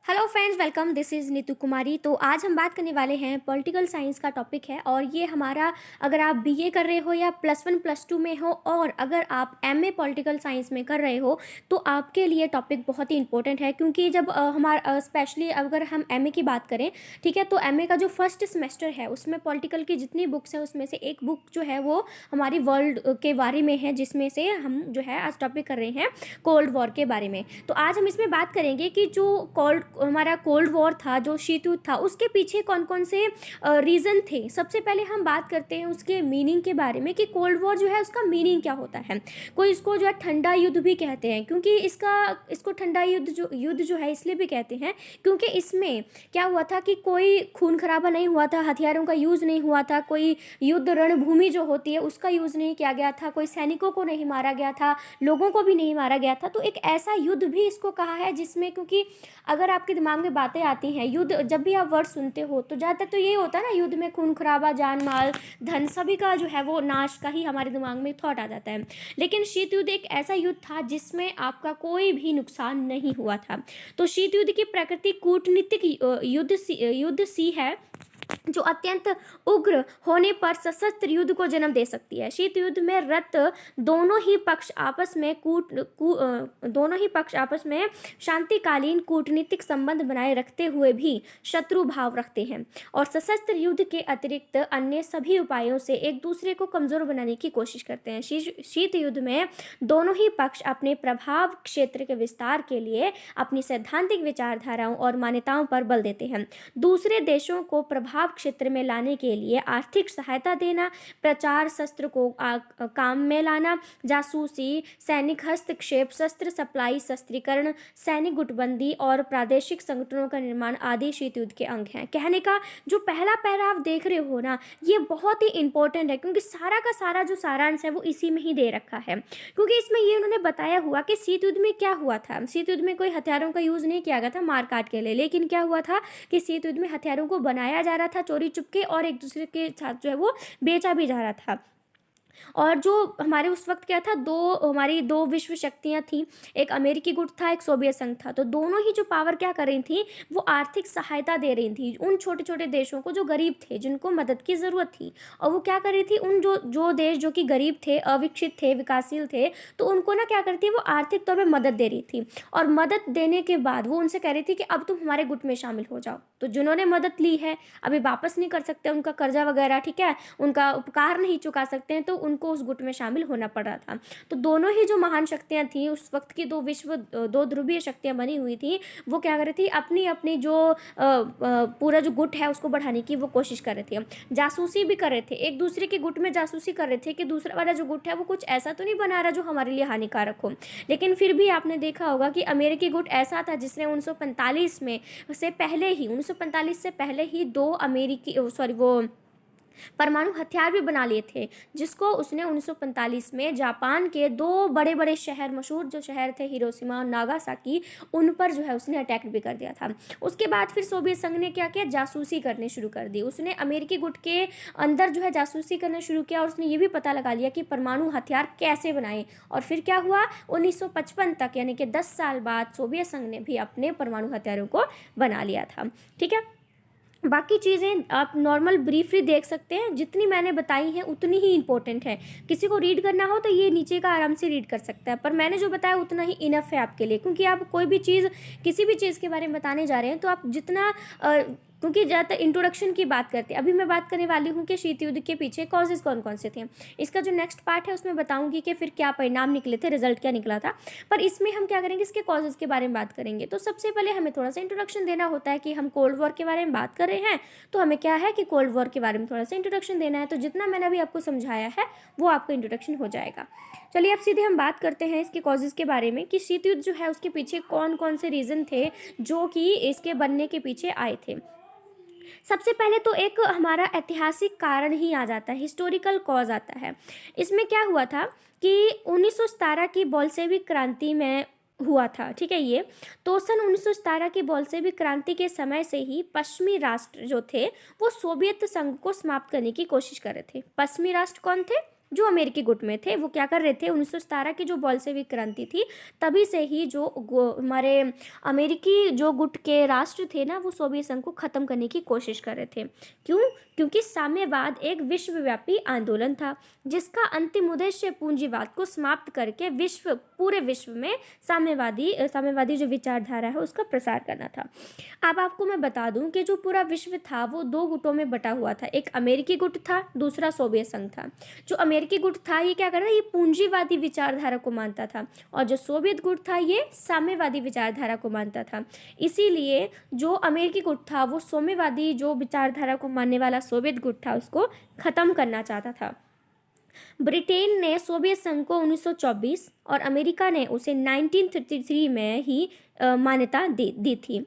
Hello friends, welcome. This is Neetu Kumari. तो आज हम बात करने वाले हैं पॉलिटिकल साइंस का टॉपिक है। और ये हमारा, अगर आप बीए कर रहे हो या +1 +2 में हो और अगर आप एमए पॉलिटिकल साइंस में कर रहे हो तो आपके लिए टॉपिक बहुत ही इंपॉर्टेंट है। क्योंकि जब हमारा स्पेशली अगर हम एमए की बात करें, ठीक है, तो एमए का जो फर्स्ट सेमेस्टर है उसमें पॉलिटिकल की जितनी बुक्स हैं उसमें से एक बुक जो है वो हमारी वर्ल्ड के बारे में है, जिसमें से हम जो है आज टॉपिक कर रहे हैं कोल्ड वॉर के बारे में। तो आज हम इसमें बात करेंगे कि जो हमारा कोल्ड वॉर था, जो शीत युद्ध था, उसके पीछे कौन कौन से रीज़न थे। सबसे पहले हम बात करते हैं उसके मीनिंग के बारे में कि कोल्ड वॉर जो है उसका मीनिंग क्या होता है। कोई इसको जो है ठंडा युद्ध भी कहते हैं, क्योंकि इसको ठंडा युद्ध जो है इसलिए भी कहते हैं क्योंकि इसमें क्या हुआ था कि कोई खून खराबा नहीं हुआ था, हथियारों का यूज़ नहीं हुआ था, कोई युद्ध रणभूमि जो होती है उसका यूज़ नहीं किया गया था, कोई सैनिकों को नहीं मारा गया था, लोगों को भी नहीं मारा गया था। तो एक ऐसा युद्ध भी इसको कहा है जिसमें, क्योंकि अगर आपके दिमाग में बातें आती हैं युद्ध, जब भी आप वर्ड सुनते हो तो ज़्यादातर तो ये होता है ना, युद्ध में खून खराबा, जान माल, धन सभी का जो है वो नाश का ही हमारे दिमाग में थॉट आ जाता है। लेकिन शीत युद्ध एक ऐसा युद्ध था जिसमें आपका कोई भी नुकसान नहीं हुआ था। तो शीत युद्ध की प्रकृति कूटनीतिक युद्ध सी है जो अत्यंत उग्र होने पर सशस्त्र युद्ध को जन्म दे सकती है। शीत युद्ध में रत दोनों ही पक्ष आपस में शांतिकालीन कूटनीतिक संबंध बनाए रखते हुए भी शत्रु भाव रखते हैं और सशस्त्र युद्ध के अतिरिक्त अन्य सभी उपायों से एक दूसरे को कमजोर बनाने की कोशिश करते हैं। शीत युद्ध में दोनों ही पक्ष अपने प्रभाव क्षेत्र के विस्तार के लिए अपनी सैद्धांतिक विचारधाराओं और मान्यताओं पर बल देते हैं। दूसरे देशों को प्रभाव क्षेत्र में लाने के लिए आर्थिक सहायता देना, प्रचार शस्त्र को काम में लाना, जासूसी, सैनिक हस्तक्षेप, शस्त्र सप्लाई, शस्त्रीकरण, सैनिक गुटबंदी और प्रादेशिक संगठनों का निर्माण आदि शीत युद्ध के अंग हैं। कहने का जो पहला पैरा आप देख रहे हो ना, ये बहुत ही इंपॉर्टेंट है क्योंकि सारा का सारा जो सारांश है वो इसी में ही दे रखा है। क्योंकि इसमें ये उन्होंने बताया हुआ कि शीत युद्ध में क्या हुआ था। शीत युद्ध में कोई हथियारों का यूज नहीं किया गया था मार काट के लिए, लेकिन क्या हुआ था कि शीत युद्ध में हथियारों को बनाया जा रहा था चोरी चुपके और एक दूसरे के साथ जो है वो बेचा भी जा रहा था। और जो हमारे उस वक्त क्या था, हमारी दो विश्व शक्तियां थी, एक अमेरिकी गुट था, एक सोवियत संघ था। तो दोनों ही जो पावर क्या कर रही थी, वो आर्थिक सहायता दे रही थी उन छोटे छोटे देशों को जो गरीब थे, जिनको मदद की ज़रूरत थी। और वो क्या कर रही थी, उन जो देश जो कि गरीब थे, अविकसित थे, विकासशील थे, तो उनको ना क्या करती है, वो आर्थिक तौर पर मदद दे रही थी। और मदद देने के बाद वो उनसे कह रही थी कि अब तुम हमारे गुट में शामिल हो जाओ। तो जिन्होंने मदद ली है अभी वापस नहीं कर सकते, उनका कर्जा वगैरह, ठीक है, उनका उपकार नहीं चुका सकते हैं, तो उनको उस गुट में शामिल होना पड़ रहा था। तो दोनों ही जो महान शक्तियां थी उस वक्त की, दो ध्रुवीय शक्तियां बनी हुई थी, वो क्या कर रही थी, अपनी अपनी जो पूरा जो गुट है उसको बढ़ाने की वो कोशिश कर रहे थे। जासूसी भी कर रहे थे, एक दूसरे के गुट में जासूसी कर रहे थे कि दूसरा वाला जो गुट है वो कुछ ऐसा तो नहीं बना रहा जो हमारे लिए हानिकारक हो। लेकिन फिर भी आपने देखा होगा कि अमेरिकी गुट ऐसा था जिसने 1945 से पहले ही दो परमाणु हथियार भी बना लिए थे, जिसको उसने 1945 में जापान के दो बड़े बड़े शहर, मशहूर जो शहर थे हिरोशिमा और नागासाकी, उन पर जो है उसने अटैक भी कर दिया था। उसके बाद फिर सोवियत संघ ने क्या किया, जासूसी करने शुरू कर दी। उसने अमेरिकी गुट के अंदर जो है जासूसी करना शुरू किया और उसने ये भी पता लगा लिया कि परमाणु हथियार कैसे बनाए। और फिर क्या हुआ, 1955 तक, यानी कि 10 साल बाद सोवियत संघ ने भी अपने परमाणु हथियारों को बना लिया था। ठीक है, बाकी चीज़ें आप नॉर्मल ब्रीफली देख सकते हैं, जितनी मैंने बताई हैं उतनी ही इंपॉर्टेंट है। किसी को रीड करना हो तो ये नीचे का आराम से रीड कर सकता है, पर मैंने जो बताया उतना ही इनफ है आपके लिए। क्योंकि आप कोई भी चीज़, किसी भी चीज़ के बारे में बताने जा रहे हैं तो आप जितना क्योंकि ज़्यादातर इंट्रोडक्शन की बात करते हैं। अभी मैं बात करने वाली हूँ कि शीत युद्ध के पीछे कॉजेज़ कौन कौन से थे। इसका जो नेक्स्ट पार्ट है उसमें बताऊँगी कि फिर क्या परिणाम निकले थे, रिजल्ट क्या निकला था। पर इसमें हम क्या करेंगे, इसके कॉजेज़ के बारे में बात करेंगे। तो सबसे पहले हमें थोड़ा सा इंट्रोडक्शन देना होता है कि हम कोल्ड वॉर के बारे में बात कर रहे हैं, तो हमें क्या है कि कोल्ड वॉर के बारे में थोड़ा सा इंट्रोडक्शन देना है। तो जितना मैंने अभी आपको समझाया है वो आपका इंट्रोडक्शन हो जाएगा। चलिए अब सीधे हम बात करते हैं इसके कॉजेज़ के बारे में कि शीत युद्ध जो है उसके पीछे कौन कौन से रीज़न थे जो कि इसके बनने के पीछे आए थे। सबसे पहले तो एक हमारा ऐतिहासिक कारण ही आ जाता है, हिस्टोरिकल कॉज आता है। इसमें क्या हुआ था कि 1917 की बोल्शेविक क्रांति में हुआ था, ठीक है। ये तो सन 1917 की बोल्शेविक क्रांति के समय से ही पश्चिमी राष्ट्र जो थे वो सोवियत संघ को समाप्त करने की कोशिश कर रहे थे। पश्चिमी राष्ट्र कौन थे, जो अमेरिकी गुट में थे वो क्या कर रहे थे, 1917 की जो बोल्शेविक क्रांति थी तभी से ही जो हमारे अमेरिकी जो गुट के राष्ट्र थे ना वो सोवियत संघ को ख़त्म करने की कोशिश कर रहे थे। क्यों? क्योंकि साम्यवाद एक विश्वव्यापी आंदोलन था जिसका अंतिम उद्देश्य पूंजीवाद को समाप्त करके पूरे विश्व में साम्यवादी जो विचारधारा है उसका प्रसार करना था। अब आपको मैं बता दूं कि जो पूरा विश्व था वो दो गुटों में बटा हुआ था, एक अमेरिकी गुट था, दूसरा सोवियत संघ था। जो अमेरिकी गुट था ये क्या कर रहा था, ये पूंजीवादी विचारधारा को मानता था, और जो सोवियत गुट था ये साम्यवादी विचारधारा को मानता था। इसीलिए जो अमेरिकी गुट था वो साम्यवादी जो विचारधारा को मानने वाला सोवियत गुट था उसको खत्म करना चाहता था। ब्रिटेन ने सोवियत संघ को 1924 और अमेरिका ने उसे 1933 में ही मान्यता दी थी।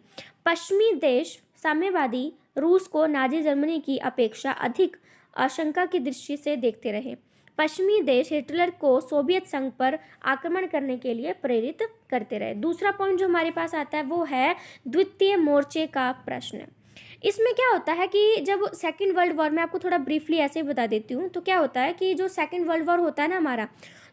पश्चिमी देश साम्यवादी रूस को नाजी जर्मनी की अपेक्षा अधिक आशंका की दृष्टि से देखते रहे। पश्चिमी देश हिटलर को सोवियत संघ पर आक्रमण करने के लिए प्रेरित करते रहे। दूसरा पॉइंट जो हमारे पास आता है वो है द्वितीय मोर्चे का प्रश्न। इसमें क्या होता है कि जब सेकेंड वर्ल्ड वॉर, में आपको थोड़ा ब्रीफली ऐसे ही बता देती हूँ, तो क्या होता है कि जो सेकेंड वर्ल्ड वॉर होता है ना हमारा,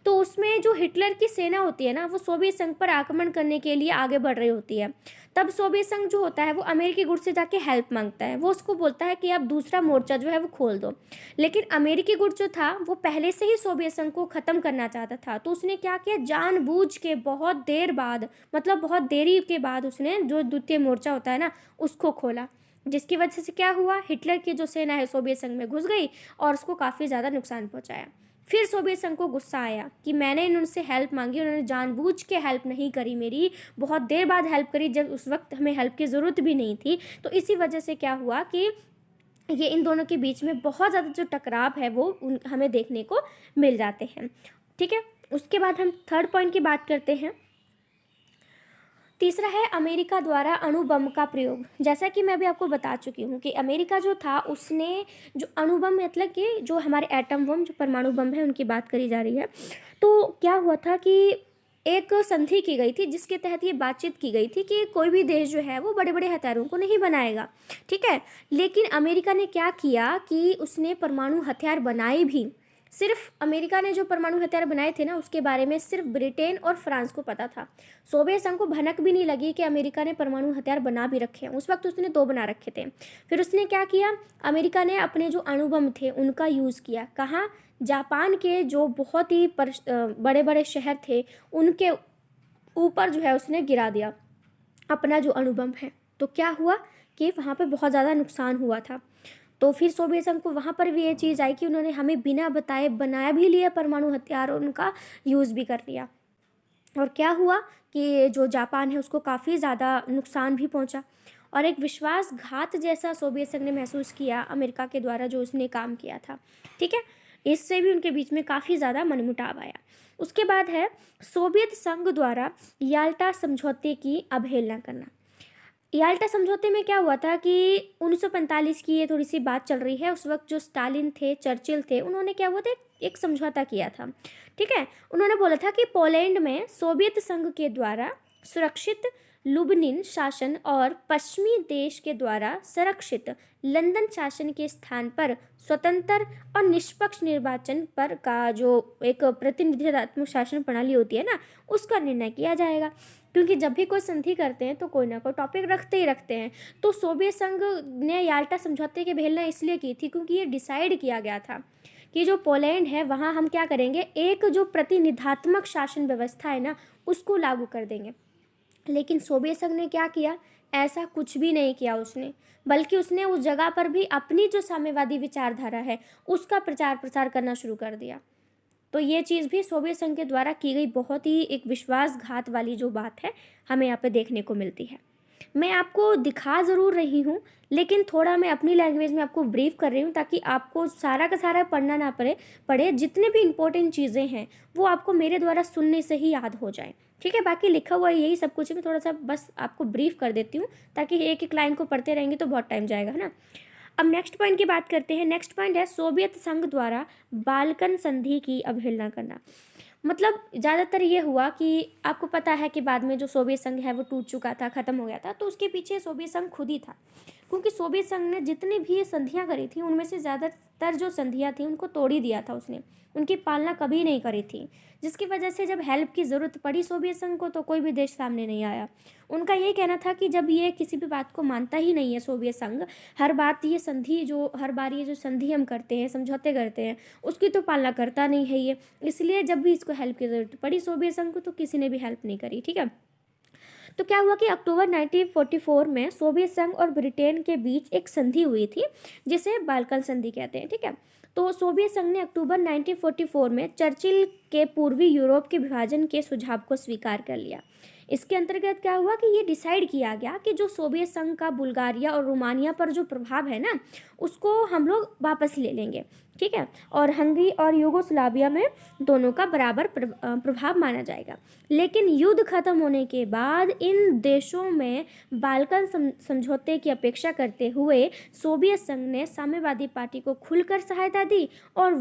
तो उसमें जो हिटलर की सेना होती है ना वो सोवियत संघ पर आक्रमण करने के लिए आगे बढ़ रही होती है। तब सोवियत संघ जो होता है वो अमेरिकी गुट से जाके हेल्प मांगता है, वो उसको बोलता है कि आप दूसरा मोर्चा जो है वो खोल दो। लेकिन अमेरिकी गुट जो था वो पहले से ही सोवियत संघ को ख़त्म करना चाहता था, तो उसने क्या किया, जानबूझ के बहुत देर बाद, मतलब बहुत देरी के बाद उसने जो द्वितीय मोर्चा होता है ना उसको खोला, जिसकी वजह से क्या हुआ, हिटलर की जो सेना है सोवियत संघ में घुस गई और उसको काफ़ी ज़्यादा नुकसान पहुंचाया। फिर सोवियत संघ को गुस्सा आया कि मैंने उनसे हेल्प मांगी, उन्होंने जानबूझ के हेल्प नहीं करी, मेरी बहुत देर बाद हेल्प करी जब उस वक्त हमें हेल्प की ज़रूरत भी नहीं थी। तो इसी वजह से क्या हुआ कि ये इन दोनों के बीच में बहुत ज़्यादा जो टकराव है वो हमें देखने को मिल जाते हैं। ठीक है, उसके बाद हम थर्ड पॉइंट की बात करते हैं। तीसरा है अमेरिका द्वारा अणु बम का प्रयोग। जैसा कि मैं अभी आपको बता चुकी हूँ कि अमेरिका जो था उसने जो अणु बम, मतलब कि जो हमारे एटम बम, जो परमाणु बम है उनकी बात करी जा रही है। तो क्या हुआ था कि एक संधि की गई थी जिसके तहत ये बातचीत की गई थी कि कोई भी देश जो है वो बड़े बड़े हथियारों को नहीं बनाएगा। ठीक है, लेकिन अमेरिका ने क्या किया कि उसने परमाणु हथियार बनाए भी। सिर्फ अमेरिका ने जो परमाणु हथियार बनाए थे ना उसके बारे में सिर्फ ब्रिटेन और फ्रांस को पता था। सोवियत संघ को भनक भी नहीं लगी कि अमेरिका ने परमाणु हथियार बना भी रखे हैं। उस वक्त उसने 2 बना रखे थे। फिर उसने क्या किया, अमेरिका ने अपने जो अणु बम थे उनका यूज़ किया। कहाँ? जापान के जो बहुत ही बड़े बड़े शहर थे उनके ऊपर जो है उसने गिरा दिया अपना जो अणु बम है। तो क्या हुआ कि वहाँ पे बहुत ज़्यादा नुकसान हुआ था। तो फिर सोवियत संघ को वहाँ पर भी ये चीज़ आई कि उन्होंने हमें बिना बताए बनाया भी लिया परमाणु हथियार और उनका यूज़ भी कर लिया। और क्या हुआ कि जो जापान है उसको काफ़ी ज़्यादा नुकसान भी पहुँचा और एक विश्वासघात जैसा सोवियत संघ ने महसूस किया अमेरिका के द्वारा जो उसने काम किया था। ठीक है, इससे भी उनके बीच में काफ़ी ज़्यादा मनमुटाव आया। उसके बाद है सोवियत संघ द्वारा याल्टा समझौते की अवहेलना करना। याल्टा समझौते में क्या हुआ था कि 1945 की ये थोड़ी सी बात चल रही है। उस वक्त जो स्टालिन थे, चर्चिल थे, उन्होंने क्या हुआ था, एक समझौता किया था। ठीक है, उन्होंने बोला था कि पोलैंड में सोवियत संघ के द्वारा सुरक्षित लुबनिन शासन और पश्चिमी देश के द्वारा संरक्षित लंदन शासन के स्थान पर स्वतंत्र और निष्पक्ष निर्वाचन पर का जो एक प्रतिनिधित्वात्मक शासन प्रणाली होती है ना उसका निर्णय किया जाएगा। क्योंकि जब भी कोई संधि करते हैं तो कोई ना कोई टॉपिक रखते ही रखते हैं। तो सोवियत संघ ने याल्टा समझौते की अवहेलना इसलिए की थी क्योंकि ये डिसाइड किया गया था कि जो पोलैंड है वहाँ हम क्या करेंगे, एक जो प्रतिनिधात्मक शासन व्यवस्था है ना उसको लागू कर देंगे। लेकिन सोवियत संघ ने क्या किया, ऐसा कुछ भी नहीं किया उसने, बल्कि उसने उस जगह पर भी अपनी जो साम्यवादी विचारधारा है उसका प्रचार प्रसार करना शुरू कर दिया। तो ये चीज़ भी सोवियत संघ के द्वारा की गई बहुत ही एक विश्वासघात वाली जो बात है हमें यहाँ पे देखने को मिलती है। मैं आपको दिखा ज़रूर रही हूँ लेकिन थोड़ा मैं अपनी लैंग्वेज में आपको ब्रीफ कर रही हूँ ताकि आपको सारा का सारा पढ़ना ना पड़े। जितने भी इंपॉर्टेंट चीज़ें हैं वो आपको मेरे द्वारा सुनने से ही याद हो जाए। ठीक है, बाकी लिखा हुआ यही सब कुछ है, मैं थोड़ा सा बस आपको ब्रीफ कर देती हूँ ताकि एक एक लाइन को पढ़ते रहेंगे तो बहुत टाइम जाएगा, है ना। अब नेक्स्ट पॉइंट की बात करते हैं। नेक्स्ट पॉइंट है सोवियत संघ द्वारा बाल्कन संधि की अवहेलना करना। मतलब ज़्यादातर ये हुआ कि आपको पता है कि बाद में जो सोवियत संघ है वो टूट चुका था, ख़त्म हो गया था, तो उसके पीछे सोवियत संघ खुद ही था। क्योंकि सोवियत संघ ने जितनी भी संधियाँ करी थी उनमें से ज़्यादातर जो संधियाँ थी उनको तोड़ ही दिया था उसने, उनकी पालना कभी नहीं करी थी, जिसकी वजह से जब हेल्प की ज़रूरत पड़ी सोवियत संघ को तो कोई भी देश सामने नहीं आया। उनका ये कहना था कि जब ये किसी भी बात को मानता ही नहीं है सोवियत संघ, हर बार ये जो संधि हम करते हैं, समझौते करते हैं, उसकी तो पालना करता नहीं है ये, इसलिए जब भी इसको हेल्प की ज़रूरत पड़ी सोवियत संघ को तो किसी ने भी हेल्प नहीं करी। ठीक है, तो क्या हुआ कि अक्टूबर 1944 में सोवियत संघ और ब्रिटेन के बीच एक संधि हुई थी जिसे बाल्कन संधि कहते हैं। ठीक है, तो सोवियत संघ ने अक्टूबर 1944 में चर्चिल के पूर्वी यूरोप के विभाजन के सुझाव को स्वीकार कर लिया। इसके अंतर्गत क्या हुआ कि ये डिसाइड किया गया कि जो सोवियत संघ का बुल्गारिया और रोमानिया पर जो प्रभाव है ना उसको हम लोग वापस ले लेंगे। ठीक है, और हंगरी और यूगोस्लाविया में दोनों का बराबर प्रभाव माना जाएगा। लेकिन युद्ध खत्म होने के बाद इन देशों में बाल्कन समझौते की अपेक्षा करते हुए सोवियत संघ ने साम्यवादी पार्टी को खुलकर सहायता दी और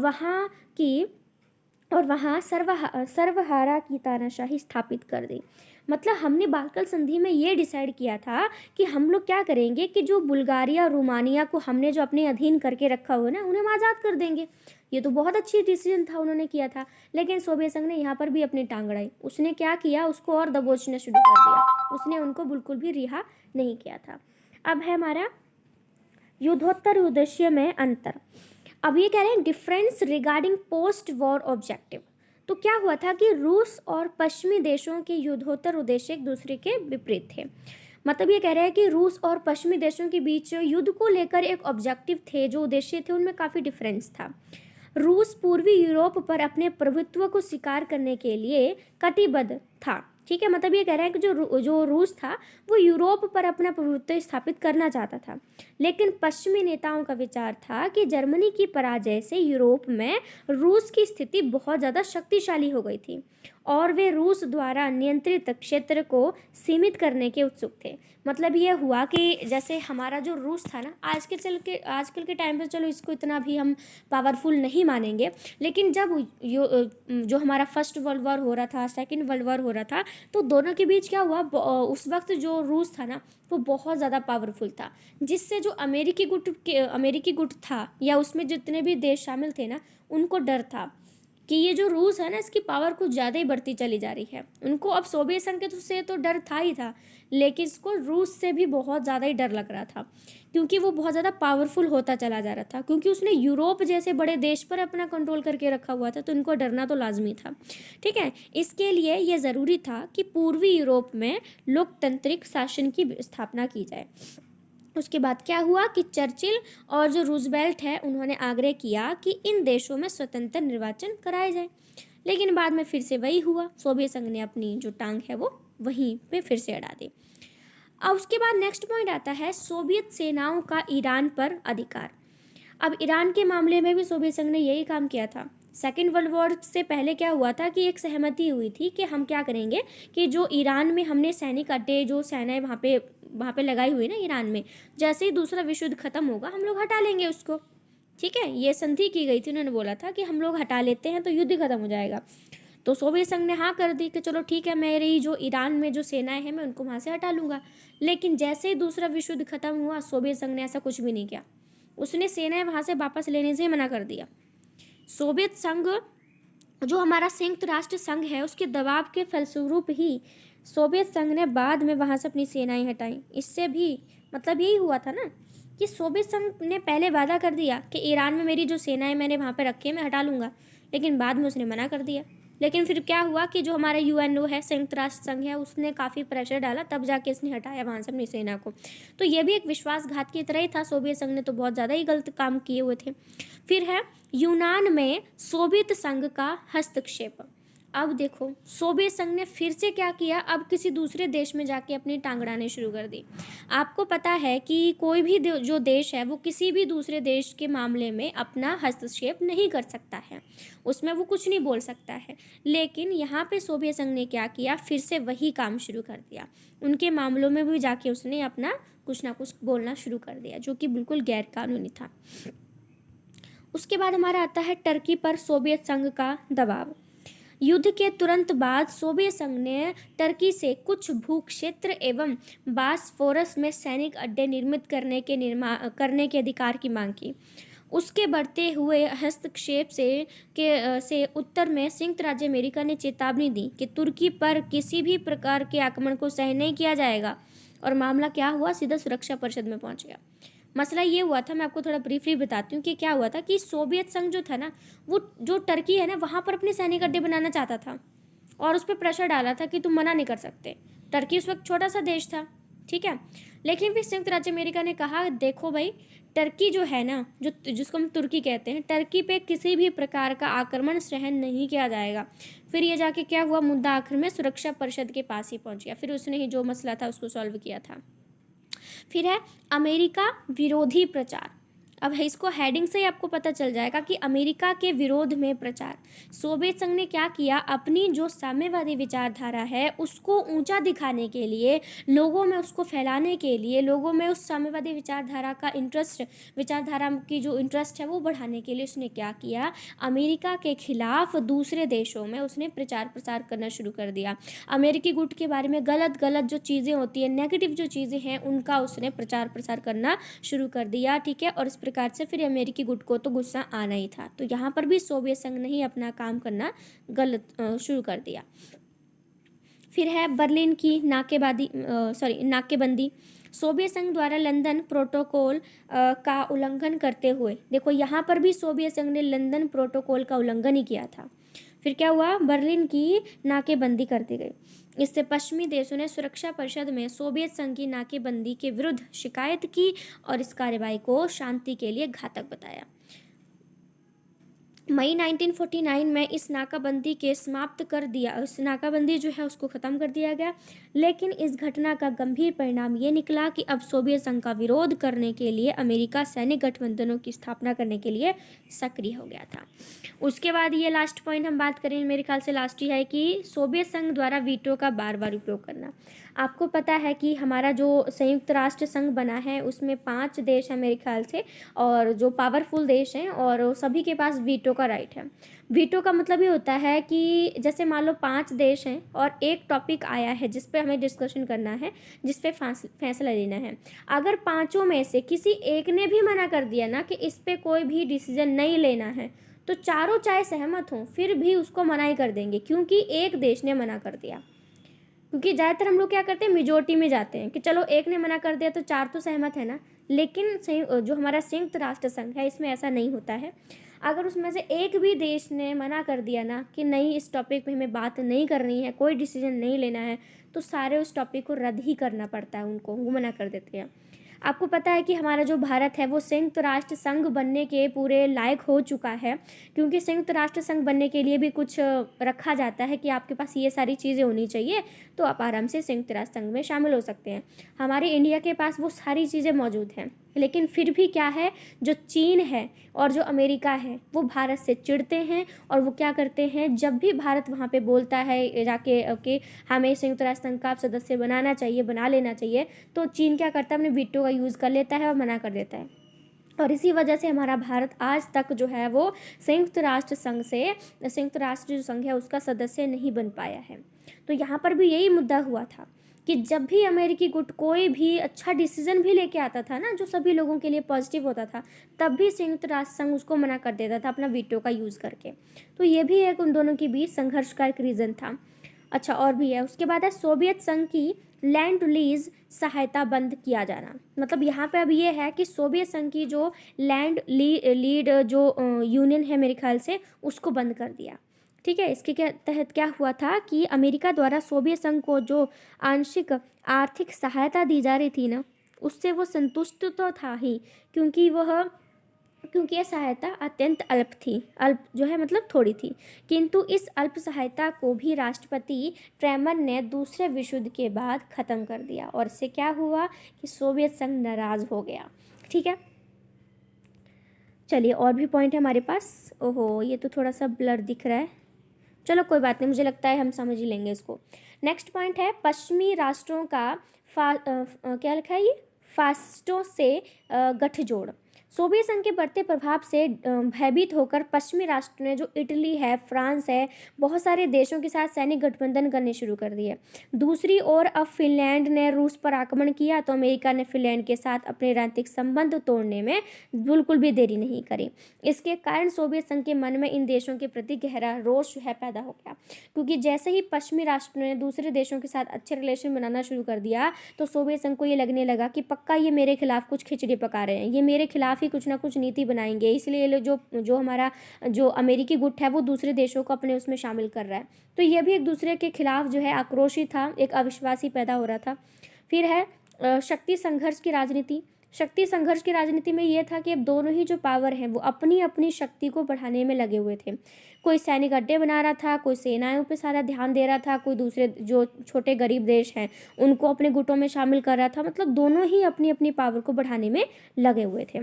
वहाँ सर्वहारा की तानाशाही स्थापित कर दी। मतलब हमने बाल्कन संधि में ये डिसाइड किया था कि हम लोग क्या करेंगे कि जो बुल्गारिया रोमानिया को हमने जो अपने अधीन करके रखा हुआ ना उन्हें हम आज़ाद कर देंगे। ये तो बहुत अच्छी डिसीजन था उन्होंने किया था, लेकिन सोवियत संघ ने यहाँ पर भी अपनी टांग अड़ाई। उसने क्या किया, उसको और दबोचना शुरू कर दिया, उसने उनको बिल्कुल भी रिहा नहीं किया था। अब है हमारा युद्धोत्तर उद्देश्य में अंतर। अब ये कह रहे हैं difference regarding post war objective. तो क्या हुआ था कि रूस और पश्चिमी देशों के युद्धोत्तर उद्देश्य एक दूसरे के विपरीत थे। मतलब ये कह रहे हैं कि रूस और पश्चिमी देशों के बीच युद्ध को लेकर एक ऑब्जेक्टिव थे, जो उद्देश्य थे उनमें काफ़ी डिफरेंस था। रूस पूर्वी यूरोप पर अपने प्रभुत्व को स्वीकार करने के लिए कटिबद्ध था। ठीक है, मतलब ये कह रहे हैं कि जो रूस था वो यूरोप पर अपना प्रभुत्व स्थापित करना चाहता था, लेकिन पश्चिमी नेताओं का विचार था कि जर्मनी की पराजय से यूरोप में रूस की स्थिति बहुत ज़्यादा शक्तिशाली हो गई थी और वे रूस द्वारा नियंत्रित क्षेत्र को सीमित करने के उत्सुक थे। मतलब ये हुआ कि जैसे हमारा जो रूस था ना, आजकल के टाइम पे चलो इसको इतना भी हम पावरफुल नहीं मानेंगे, लेकिन जब जो हमारा फर्स्ट वर्ल्ड वॉर हो रहा था, सेकंड वर्ल्ड वॉर हो रहा था, तो दोनों के बीच क्या हुआ, उस वक्त जो रूस था ना वो बहुत ज़्यादा पावरफुल था, जिससे जो अमेरिकी गुट था या उसमें जितने भी देश शामिल थे ना उनको डर था कि ये जो रूस है ना इसकी पावर कुछ ज़्यादा ही बढ़ती चली जा रही है। उनको अब सोवियत संघ के से तो डर था ही था, लेकिन इसको रूस से भी बहुत ज़्यादा ही डर लग रहा था, क्योंकि वो बहुत ज़्यादा पावरफुल होता चला जा रहा था, क्योंकि उसने यूरोप जैसे बड़े देश पर अपना कंट्रोल करके रखा हुआ था, तो इनको डरना तो लाजमी था। ठीक है, इसके लिए ये ज़रूरी था कि पूर्वी यूरोप में लोकतांत्रिक शासन की स्थापना की जाए। उसके बाद क्या हुआ कि चर्चिल और जो रूजवेल्ट है उन्होंने आग्रह किया कि इन देशों में स्वतंत्र निर्वाचन कराए जाए, लेकिन बाद में फिर से वही हुआ, सोवियत संघ ने अपनी जो टांग है वो वहीं पे फिर से अड़ा दी। अब उसके बाद नेक्स्ट पॉइंट आता है सोवियत सेनाओं का ईरान पर अधिकार। अब ईरान के मामले में भी सोवियत संघ ने यही काम किया था। सेकेंड वर्ल्ड वॉर से पहले क्या हुआ था कि एक सहमति हुई थी कि हम क्या करेंगे कि जो ईरान में हमने सैनिक अड्डे जो सेनाएं वहाँ पे लगाई हुई ना ईरान में, जैसे ही दूसरा विश्व युद्ध खत्म होगा हम लोग हटा लेंगे उसको। ठीक है, ये संधि की गई थी, उन्होंने बोला था कि हम लोग हटा लेते हैं तो युद्ध खत्म हो जाएगा। तो सोवियत संघ ने हाँ कर दी कि चलो ठीक है, मेरी जो ईरान में जो सेनाएं हैं मैं उनको वहाँ से हटा लूँगा। लेकिन जैसे ही दूसरा विश्व युद्ध खत्म हुआ सोवियत संघ ने ऐसा कुछ भी नहीं किया, उसने सेनाएं वहाँ से वापस लेने से मना कर दिया। सोवियत संघ जो हमारा संयुक्त राष्ट्र संघ है उसके दबाव के फलस्वरूप ही सोवियत संघ ने बाद में वहाँ से अपनी सेनाएं हटाई। इससे भी मतलब यही हुआ था ना कि सोवियत संघ ने पहले वादा कर दिया कि ईरान में मेरी जो सेनाएं मैंने वहाँ पे रखी है मैं हटा लूँगा, लेकिन बाद में उसने मना कर दिया। लेकिन फिर क्या हुआ कि जो हमारा यूएनओ है, संयुक्त राष्ट्र संघ है, उसने काफ़ी प्रेशर डाला, तब जाके इसने हटाया वहाँ से अपनी सेना को। तो ये भी एक विश्वासघात की तरह ही था, सोवियत संघ ने तो बहुत ज़्यादा ही गलत काम किए हुए थे। फिर है यूनान में सोवियत संघ का हस्तक्षेप। अब देखो सोवियत संघ ने फिर से क्या किया, अब किसी दूसरे देश में जाके अपनी टांग अड़ानी शुरू कर दी। आपको पता है कि कोई भी जो देश है वो किसी भी दूसरे देश के मामले में अपना हस्तक्षेप नहीं कर सकता है, उसमें वो कुछ नहीं बोल सकता है। लेकिन यहाँ पे सोवियत संघ ने क्या किया, फिर से वही काम शुरू कर दिया, उनके मामलों में भी जाके उसने अपना कुछ ना कुछ बोलना शुरू कर दिया, जो कि बिल्कुल गैर कानूनी था। उसके बाद हमारा आता है टर्की पर सोवियत संघ का दबाव। युद्ध के तुरंत बाद सोवियत संघ ने टर्की से कुछ भूक्षेत्र एवं बास्फोरस में सैनिक अड्डे निर्मित करने के अधिकार की मांग की। उसके बढ़ते हुए हस्तक्षेप से उत्तर में संयुक्त राज्य अमेरिका ने चेतावनी दी कि तुर्की पर किसी भी प्रकार के आक्रमण को सहन नहीं किया जाएगा, और मामला क्या हुआ, सीधा सुरक्षा परिषद में पहुंच गया। मसला ये हुआ था, मैं आपको थोड़ा ब्रीफली बताती हूँ कि क्या हुआ था कि सोवियत संघ जो था ना, वो जो टर्की है ना, वहाँ पर अपने सैनिक अड्डे बनाना चाहता था और उस पर प्रेशर डाला था कि तुम मना नहीं कर सकते। टर्की उस वक्त छोटा सा देश था, ठीक है। लेकिन फिर संयुक्त राज्य अमेरिका ने कहा, देखो भाई, टर्की जो है ना, जिसको हम तुर्की कहते हैं, टर्की पे किसी भी प्रकार का आक्रमण सहन नहीं किया जाएगा। फिर ये जाके क्या हुआ, मुद्दा आखिर में सुरक्षा परिषद के पास ही पहुंच गया। फिर उसने ही जो मसला था उसको सॉल्व किया था। फिर है अमेरिका विरोधी प्रचार। अब है इसको हेडिंग से ही आपको पता चल जाएगा कि अमेरिका के विरोध में प्रचार। सोवियत संघ ने क्या किया, अपनी जो साम्यवादी विचारधारा है उसको ऊंचा दिखाने के लिए, लोगों में उसको फैलाने के लिए, लोगों में उस साम्यवादी विचारधारा की जो इंटरेस्ट है वो बढ़ाने के लिए उसने क्या किया, अमेरिका के खिलाफ दूसरे देशों में उसने प्रचार प्रसार करना शुरू कर दिया। अमेरिकी गुट के बारे में गलत गलत जो चीज़ें होती है, नेगेटिव जो चीज़ें हैं, उनका उसने प्रचार प्रसार करना शुरू कर दिया, ठीक है। और इस प्रकार से फिर अमेरिकी गुट को तो गुस्सा आना ही था। तो यहाँ पर भी सोवियत संघ ने ही अपना काम करना गलत शुरू कर दिया। फिर है बर्लिन की नाकेबंदी। सोवियत संघ द्वारा लंदन प्रोटोकॉल का उल्लंघन करते हुए, देखो यहाँ पर भी सोवियत संघ ने लंदन प्रोटोकॉल का उल्लंघन ही किया था। फिर क्या हुआ, बर्लिन की नाकेबंदी कर दी गई। इससे पश्चिमी देशों ने सुरक्षा परिषद में सोवियत संघ की नाकेबंदी के विरुद्ध शिकायत की और इस कार्रवाई को शांति के लिए घातक बताया। मई 1949 में इस नाकाबंदी जो है उसको ख़त्म कर दिया गया। लेकिन इस घटना का गंभीर परिणाम ये निकला कि अब सोवियत संघ का विरोध करने के लिए अमेरिका सैनिक गठबंधनों की स्थापना करने के लिए सक्रिय हो गया था। उसके बाद ये लास्ट पॉइंट हम बात करें, मेरे ख्याल से लास्ट ही है, कि सोवियत संघ द्वारा वीटो का बार बार उपयोग करना। आपको पता है कि हमारा जो संयुक्त राष्ट्र संघ बना है उसमें 5 देश हैं मेरे ख्याल से, और जो पावरफुल देश हैं, और सभी के पास वीटो का राइट है। वीटो का मतलब ये होता है कि जैसे मान लो 5 देश हैं और एक टॉपिक आया है जिस पे हमें डिस्कशन करना है, जिस पे फैसला लेना है। अगर पांचों में से किसी एक ने भी मना कर दिया ना कि इस पे कोई भी डिसीजन नहीं लेना है, तो चारों चाहे सहमत हों फिर भी उसको मना ही कर देंगे, क्योंकि एक देश ने मना कर दिया। क्योंकि ज़्यादातर हम लोग क्या करते हैं, मेजोरिटी में जाते हैं कि चलो एक ने मना कर दिया तो 4 तो सहमत है ना। लेकिन जो हमारा संयुक्त राष्ट्र संघ है इसमें ऐसा नहीं होता है। अगर उसमें से एक भी देश ने मना कर दिया ना कि नहीं, इस टॉपिक पे हमें बात नहीं करनी है, कोई डिसीजन नहीं लेना है, तो सारे उस टॉपिक को रद्द ही करना पड़ता है उनको, वो मना कर देते हैं। आपको पता है कि हमारा जो भारत है वो संयुक्त राष्ट्र संघ बनने के पूरे लायक हो चुका है, क्योंकि संयुक्त राष्ट्र संघ बनने के लिए भी कुछ रखा जाता है कि आपके पास ये सारी चीज़ें होनी चाहिए, तो आप आराम से संयुक्त राष्ट्र संघ में शामिल हो सकते हैं। हमारे इंडिया के पास वो सारी चीज़ें मौजूद हैं, लेकिन फिर भी क्या है, जो चीन है और जो अमेरिका है वो भारत से चिढ़ते हैं, और वो क्या करते हैं, जब भी भारत वहाँ पे बोलता है जाके कि हमें संयुक्त राष्ट्र संघ का सदस्य बनाना चाहिए, बना लेना चाहिए, तो चीन क्या करता है, अपने वीटो का यूज़ कर लेता है और मना कर देता है। और इसी वजह से हमारा भारत आज तक जो है वो संयुक्त राष्ट्र जो संघ है उसका सदस्य नहीं बन पाया है। तो यहाँ पर भी यही मुद्दा हुआ था कि जब भी अमेरिकी गुट कोई भी अच्छा डिसीजन भी लेके आता था ना, जो सभी लोगों के लिए पॉजिटिव होता था, तब भी संयुक्त राष्ट्र संघ उसको मना कर देता था अपना वीटो का यूज़ करके। तो ये भी एक उन दोनों के बीच संघर्ष का एक रीज़न था। अच्छा, और भी है। उसके बाद है सोवियत संघ की लैंड लीज सहायता बंद किया जाना। मतलब यहाँ पे अब ये है कि सोवियत संघ की जो लैंड लीड जो यूनियन है मेरे ख्याल से, उसको बंद कर दिया, ठीक है। इसके तहत क्या हुआ था कि अमेरिका द्वारा सोवियत संघ को जो आंशिक आर्थिक सहायता दी जा रही थी ना, उससे वो संतुष्ट तो था ही, क्योंकि यह सहायता अत्यंत अल्प जो है मतलब थोड़ी थी। किंतु इस अल्प सहायता को भी राष्ट्रपति ट्रेमन ने दूसरे विश्व युद्ध के बाद ख़त्म कर दिया, और इससे क्या हुआ कि सोवियत संघ नाराज़ हो गया, ठीक है। चलिए, और भी पॉइंट है हमारे पास। ओहो, ये तो थोड़ा सा ब्लर दिख रहा है, चलो कोई बात नहीं, मुझे लगता है हम समझ ही लेंगे इसको। नेक्स्ट पॉइंट है पश्चिमी राष्ट्रों का क्या लिखा है ये, फास्टों से गठजोड़। सोवियत संघ के बढ़ते प्रभाव से भयभीत होकर पश्चिमी राष्ट्र ने, जो इटली है, फ्रांस है, बहुत सारे देशों के साथ सैनिक गठबंधन करने शुरू कर दिए। दूसरी ओर अब फिनलैंड ने रूस पर आक्रमण किया तो अमेरिका ने फिनलैंड के साथ अपने रणनीतिक संबंध तोड़ने में बिल्कुल भी देरी नहीं करी। इसके कारण सोवियत संघ के मन में इन देशों के प्रति गहरा रोष जो है पैदा हो गया, क्योंकि जैसे ही पश्चिमी राष्ट्रों ने दूसरे देशों के साथ अच्छे रिलेशन बनाना शुरू कर दिया तो सोवियत संघ को ये लगने लगा कि पक्का ये मेरे खिलाफ कुछ खिचड़ी पका रहे हैं, ये मेरे खिलाफ ही कुछ ना कुछ नीति बनाएंगे, इसलिए ये लोग जो जो हमारा जो अमेरिकी गुट है वो दूसरे देशों को अपने उसमें शामिल कर रहा है। तो ये भी एक दूसरे के खिलाफ जो है आक्रोशी था, एक अविश्वास ही पैदा हो रहा था। फिर है शक्ति संघर्ष की राजनीति। शक्ति संघर्ष की राजनीति में ये था कि अब दोनों ही जो पावर हैं वो अपनी अपनी शक्ति को बढ़ाने में लगे हुए थे। कोई सैनिक अड्डे बना रहा था, कोई सेनाओं पे सारा ध्यान दे रहा था, कोई दूसरे जो छोटे गरीब देश हैं उनको अपने गुटों में शामिल कर रहा था। मतलब दोनों ही अपनी अपनी पावर को बढ़ाने में लगे हुए थे।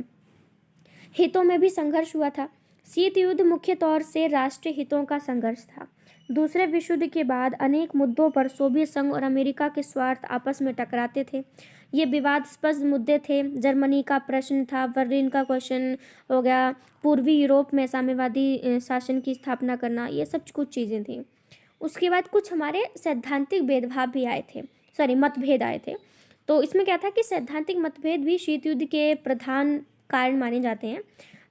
हितों में भी संघर्ष हुआ था। शीत युद्ध मुख्य तौर से राष्ट्रीय हितों का संघर्ष था। दूसरे विश्व युद्ध के बाद अनेक मुद्दों पर सोवियत संघ और अमेरिका के स्वार्थ आपस में टकराते थे। ये विवादास्पद मुद्दे थे। जर्मनी का प्रश्न था, बर्लिन का क्वेश्चन हो गया, पूर्वी यूरोप में साम्यवादी शासन की स्थापना करना, ये सब कुछ चीज़ें थी। उसके बाद कुछ हमारे सैद्धांतिक भेदभाव भी आए थे, मतभेद आए थे। तो इसमें क्या था कि सैद्धांतिक मतभेद भी शीत युद्ध के प्रधान कारण माने जाते हैं।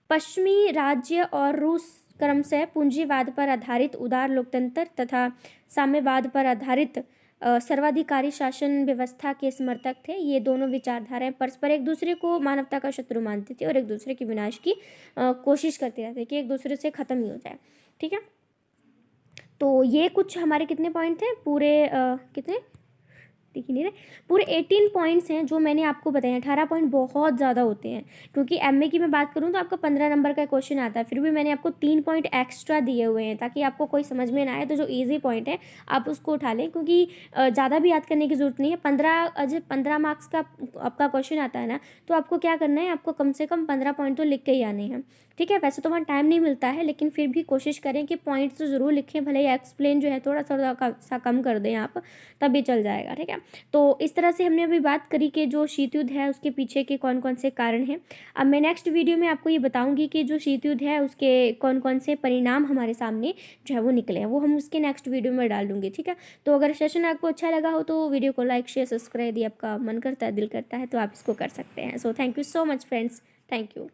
पश्चिमी राज्य और रूस क्रमशः पूंजीवाद पर आधारित उदार लोकतंत्र तथा साम्यवाद पर आधारित सर्वाधिकारी शासन व्यवस्था के समर्थक थे। ये दोनों विचारधाराएं परस्पर एक दूसरे को मानवता का शत्रु मानती थी और एक दूसरे के विनाश की कोशिश करते रहते कि एक दूसरे से ख़त्म ही हो जाए। ठीक है, तो ये कुछ हमारे कितने पॉइंट थे, पूरे कितने दिख ही नहीं रहे, पूरे 18 पॉइंट्स हैं जो मैंने आपको बताए। 18 पॉइंट बहुत ज़्यादा होते हैं, क्योंकि एमए की मैं बात करूँ तो आपका 15 नंबर का क्वेश्चन आता है, फिर भी मैंने आपको 3 पॉइंट एक्स्ट्रा दिए हुए हैं ताकि आपको कोई समझ में ना आए। तो जो ईजी पॉइंट है आप उसको उठा लें, क्योंकि ज़्यादा भी याद करने की ज़रूरत नहीं है। 15 मार्क्स का आपका क्वेश्चन आता है ना, तो आपको क्या करना है, आपको कम से कम 15 पॉइंट तो लिख के ही आने हैं। ठीक है, वैसे तो वहाँ टाइम नहीं मिलता है, लेकिन फिर भी कोशिश करें कि पॉइंट्स तो ज़रूर लिखें, भले ही एक्सप्लेन जो है थोड़ा थोड़ा सा कम कर दें आप, तभी चल जाएगा। ठीक है, तो इस तरह से हमने अभी बात करी कि जो शीत युद्ध है उसके पीछे के कौन कौन से कारण हैं। अब मैं नेक्स्ट वीडियो में आपको ये बताऊंगी कि जो शीत युद्ध है उसके कौन कौन से परिणाम हमारे सामने जो है वो निकले हैं, वो हम उसके नेक्स्ट वीडियो में डाल दूंगी। ठीक है, तो अगर सेशन आपको अच्छा लगा हो तो वीडियो को लाइक शेयर सब्सक्राइब, यदि आपका मन करता है, दिल करता है, तो आप इसको कर सकते हैं। So thank you so much friends, thank you.